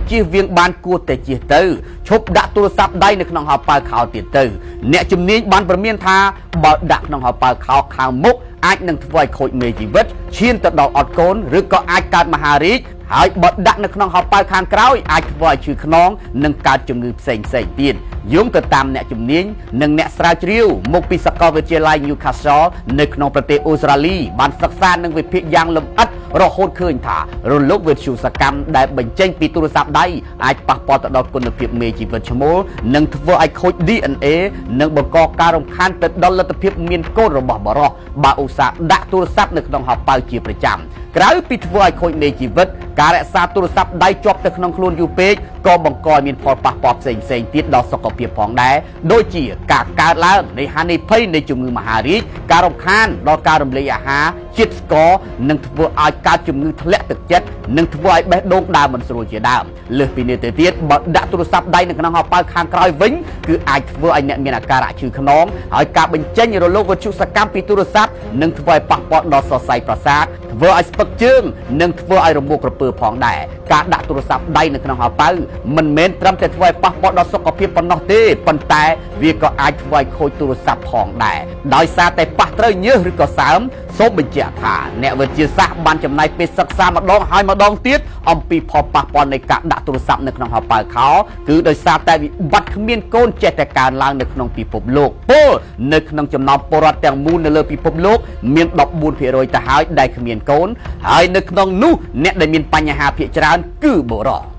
chia viên ban cua tệ chia tư chụp đã tu sắp đây được nòng học bài khảo tiền tư nè chùm niên ban bờ miên tha bảo đặt nòng học bài khảo khảo mốc ai nâng vay khôi mê chỉ vết chiên tự đọc ọt côn rồi có ai cát mà hà rít hãy bật đặt nâng nòng học bài khăn cáo ai vay chữ nón nâng cát chùm ngư xanh tiền giống tự tam nè chùm niên nâng nè sra chiêu một pi sạc về chia lai Newcastle nâng nòngประเทศ Australia បានសិក្សានឹងវិភាគយ៉ាងលម្អិតរហូតឃើញថារលកវិទ្យុសកម្មដែលបញ្ចេញពីទូរស័ព្ទដៃអាចប៉ះពាល់ទៅដល់គុណភាពមេជីវិតឈ្មោលនិងធ្វើឲ្យខូច DNA និងបង្កការរំខានទៅដល់លទ្ធភាពមានកូនរបស់បរិសុទ្ធបើឧស្សាហ៍ដាក់ទូរស័ព្ទនៅក្នុងហោប៉ៅជាប្រចាំក្រៅពីធ្វើឲ្យខូចមេជីវិតការរក្សាទូរស័ព្ទដៃជាប់ទៅក្នុងខ្លួនយូរពេកក៏បង្កមានផលប៉ះពាល់ផ្សេងៗទៀតដល់សុខភាពផងដែរដូចជាការកើតឡើងនៃហានិភ័យនៃជំងឺមហារីកការរំខានដល់ការរំលាយអាហារជាតិស្ករនិងធ្វើឲ្យកើតជំងឺធ្លាក់ទឹកចិត្តនិងធ្វើឲ្យបេះដូងដើរមិនស្រួលជាដើមលើសពីនេះទៅទៀតបើដាក់ទូរស័ព្ទដៃនៅក្នុងហោប៉ៅខាងក្រោយវិញគឺអាចធ្វើឲ្យអ្នកមានអាការៈឈឺខ្នងហើយការបញ្ចេញរលកវិទ្យុសកម្មពីទូរស័ព្ទនឹងធ្វើឲ្យប៉ះពាល់ដល់សរសៃប្រសាទធ្វើឲ្យស្ពឹកជើងនិងធ្វើឲ្យរមួលក្រពើផងដែរការដាក់ទូរស័ព្ទដៃនៅក្នុងហោប៉ៅមិនមែនត្រឹមតែធ្វើឲ្យប៉ះពាល់ដល់សុខភាពប៉ុណ្ណោះទេប៉ុន្តែវាក៏អាចធ្វើឲ្យខូចទូរស័ព្ទផងដែរដោយសារតែប៉ះត្រូវញើសឬក៏សើមសូមបញ្ជាក់ថាអ្នកវិទ្យាសាស្ត្របានចំណាយពេលសិក្សាម្ដងហើយម្ដងទៀតអំពីផលប៉ះពាល់នៃការដាក់ទូរស័ព្ទនៅក្នុងហោប៉ៅខោគឺដោយសារតែវិបត្តិគ្មានកូនចេះតែកើនឡើងនៅក្នុងពិភពលោកពលនៅក្នុងចំណោមពលរដ្ឋទាំងមូលនៅលើពិភពលោកមាន 14% ទៅហើយដែលគ្មានកូនហើយនៅក្នុងនោះអ្នកដែលមានបញ្ហាភាគច្រើនគឺបុរស